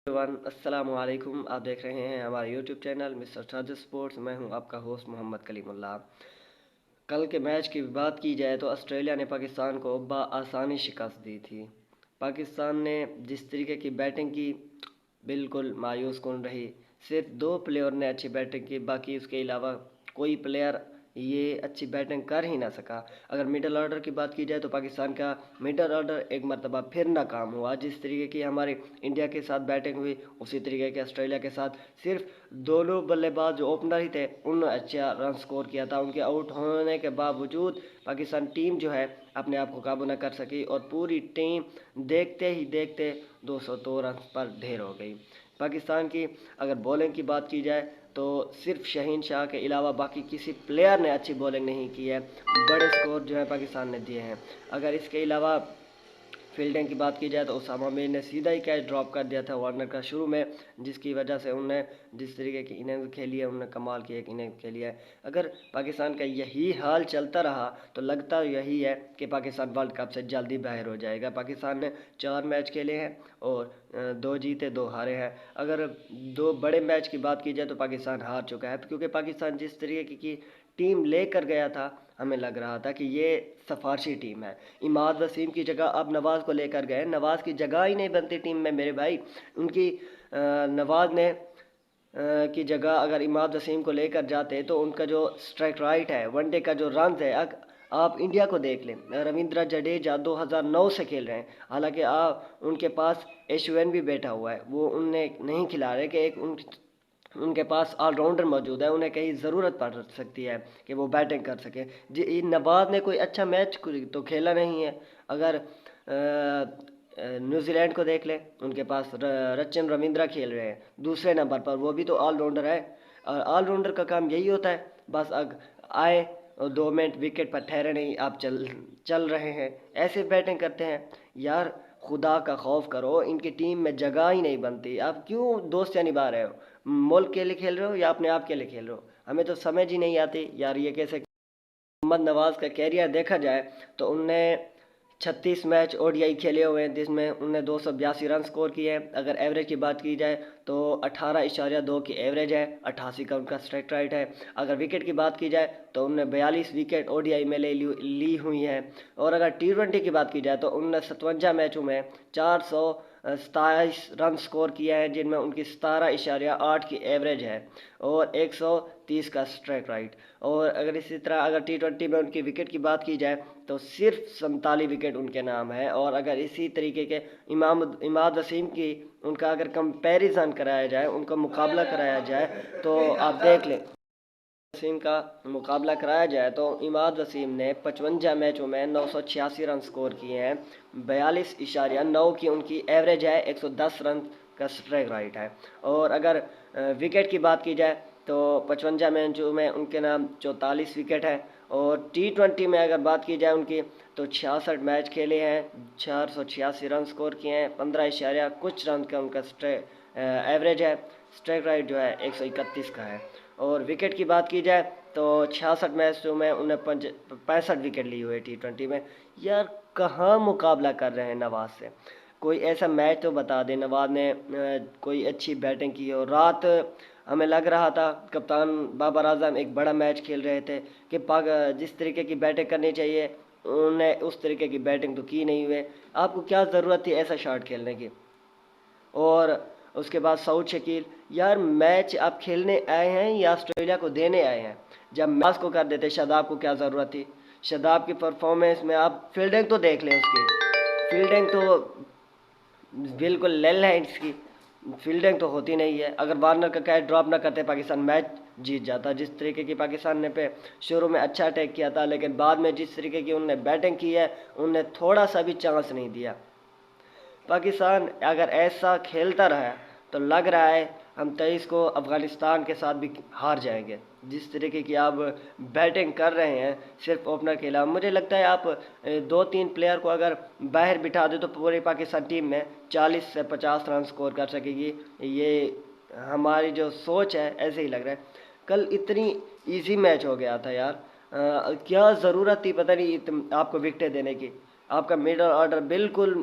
Everyone अस्सलाम वालेकुम। आप देख रहे हैं हमारा YouTube channel mister Sajid sports. मैं हूं आपका होस्ट मोहम्मद कलीमुल्लाह। कल के मैच की बात की जाए तो ऑस्ट्रेलिया ने पाकिस्तान को आसानी शिकस्त दी थी। पाकिस्तान ने जिस तरीके की बैटिंग की, बिल्कुल मायूस कौन रही। सिर्फ दो प्लेयर ने अच्छी बैटिंग की, बाकी उसके अलावा कोई प्लेयर ये अच्छी बैटिंग कर ही ना सका। अगर मिडल ऑर्डर की बात की जाए तो पाकिस्तान का मिडल ऑर्डर एक मरतबा फिर नाकाम हुआ। जिस तरीके की हमारे इंडिया के साथ बैटिंग हुई, उसी तरीके के ऑस्ट्रेलिया के साथ सिर्फ दोनों बल्लेबाज जो ओपनर ही थे उन्होंने अच्छा रन स्कोर किया था। उनके आउट होने के बावजूद पाकिस्तान टीम जो है अपने आप को काबू न कर सकी और पूरी टीम देखते ही देखते 202 रन पर ढेर हो गई। पाकिस्तान की अगर बॉलिंग की बात की जाए तो सिर्फ शहीन शाह के अलावा बाकी किसी प्लेयर ने अच्छी बॉलिंग नहीं की है। बड़े स्कोर जो है पाकिस्तान ने दिए हैं। अगर इसके अलावा फील्डिंग की बात की जाए तो उसामा मीर ने सीधा ही कैच ड्रॉप कर दिया था वार्नर का शुरू में, जिसकी वजह से उन्हें जिस तरीके की इनिंग्स खेली है उन्होंने कमाल की एक इनिंग्स खेली है। अगर पाकिस्तान का यही हाल चलता रहा तो लगता यही है कि पाकिस्तान वर्ल्ड कप से जल्दी बाहर हो जाएगा। पाकिस्तान ने 4 मैच खेले हैं और 2 जीते 2 हारे हैं। अगर 2 बड़े मैच की बात की जाए तो पाकिस्तान हार चुका है, क्योंकि पाकिस्तान जिस तरीके की टीम लेकर गया था हमें लग रहा था कि ये सफारशी टीम है। इमाद वसीम की जगह अब नवाज़ को लेकर गए, नवाज़ की जगह ही नहीं बनती टीम में मेरे भाई। उनकी नवाज़ ने की जगह अगर इमाद वसीम को लेकर जाते तो उनका जो स्ट्राइक राइट है, वनडे का जो रन है, आप इंडिया को देख लें। रविंद्र जडेजा 2009 से खेल रहे हैं, हालांकि आप उनके पास एशवेन भी बैठा हुआ है, वो उनने नहीं खिला रहे कि एक उनके पास ऑलराउंडर मौजूद है, उन्हें कहीं ज़रूरत पड़ सकती है कि वो बैटिंग कर सके। जी नवाज़ ने कोई अच्छा मैच तो खेला नहीं है। अगर न्यूजीलैंड को देख लें, उनके पास रचिन रविंद्रा खेल रहे हैं दूसरे नंबर पर, वो भी तो ऑलराउंडर है। और ऑलराउंडर का काम यही होता है, बस आए और 2 मिनट विकेट पर ठहरे नहीं, आप चल चल रहे हैं, ऐसे बैटिंग करते हैं। यार खुदा का खौफ करो, इनकी टीम में जगह ही नहीं बनती। आप क्यों दोस्तियाँ निभा रहे हो? मुल्क के लिए खेल रहे हो या अपने आप के लिए खेल रहे हो? हमें तो समझ ही नहीं आती यार ये कैसे। मोहम्मद नवाज़ का कैरियर देखा जाए तो उनने 36 मैच ओडीआई खेले हुए हैं, जिसमें उनने 282 रन स्कोर किए हैं। अगर एवरेज की बात की जाए तो 18.2 की एवरेज है, 88 का उनका स्ट्राइक राइट है। अगर विकेट की बात की जाए तो उनने 42 विकेट ओडीआई में ली हुई हैं। और अगर टी20 की बात की जाए तो उनने 57 मैचों में 427 रन स्कोर किए हैं, जिनमें उनकी 17.8 की एवरेज है और 130 का स्ट्राइक राइट। और अगर इसी तरह अगर टी20 में उनकी विकेट की बात की जाए तो सिर्फ 47 विकेट उनके नाम है। और अगर इसी तरीके के इमाद वसीम की उनका अगर कंपैरिजन कराया जाए, उनका मुकाबला कराया जाए तो आप देख लें, वसीम का मुकाबला कराया जाए तो इमाद वसीम ने 55 मैचों में 986 रन स्कोर किए हैं, 42.9 की उनकी एवरेज है, 110 रन का स्ट्राइक राइट है। और अगर विकेट की बात की जाए तो 55 मैचों में उनके नाम 44 विकेट है। और टी20 में अगर बात की जाए उनकी तो 66 मैच खेले हैं, 486 रन स्कोर किए हैं, 15 इशारिया कुछ रन का उनका एवरेज है। स्ट्राइक राइट जो है 131 का है। और विकेट की बात की जाए तो 66 मैचों में उन्हें 65 विकेट ली हुई टी20 में। यार कहाँ मुकाबला कर रहे हैं नवाज से? कोई ऐसा मैच तो बता दे नवाज ने कोई अच्छी बैटिंग की हो। रात हमें लग रहा था कप्तान बाबर आजम एक बड़ा मैच खेल रहे थे कि पाक जिस तरीके की बैटिंग करनी चाहिए उन्हें उस तरीके की बैटिंग तो की नहीं हुए। आपको क्या ज़रूरत थी ऐसा शॉट खेलने की? और उसके बाद सऊद शकील, यार मैच आप खेलने आए हैं या ऑस्ट्रेलिया को देने आए हैं? जब मैच को कर देते शादाब को क्या ज़रूरत थी? शादाब की परफॉर्मेंस में आप फील्डिंग तो देख लें, उसकी फील्डिंग तो बिल्कुल लेल है इसकी, फील्डिंग तो होती नहीं है। अगर वार्नर का कैच ड्रॉप ना करते पाकिस्तान मैच जीत जाता। जिस तरीके की पाकिस्तान ने पे शुरू में अच्छा अटैक किया था, लेकिन बाद में जिस तरीके की उन्होंने बैटिंग की है उन्हें थोड़ा सा भी चांस नहीं दिया। पाकिस्तान अगर ऐसा खेलता रहा तो लग रहा है हम 23 को अफ़गानिस्तान के साथ भी हार जाएंगे। जिस तरीके की आप बैटिंग कर रहे हैं सिर्फ ओपनर के अलावा, मुझे लगता है आप 2-3 प्लेयर को अगर बाहर बिठा दे तो पूरी पाकिस्तान टीम में 40 से 50 रन स्कोर कर सकेगी। ये हमारी जो सोच है ऐसे ही लग रहा है। कल इतनी इजी मैच हो गया था यार, क्या ज़रूरत थी पता नहीं आपको विकेटें देने की। आपका मिडल ऑर्डर बिल्कुल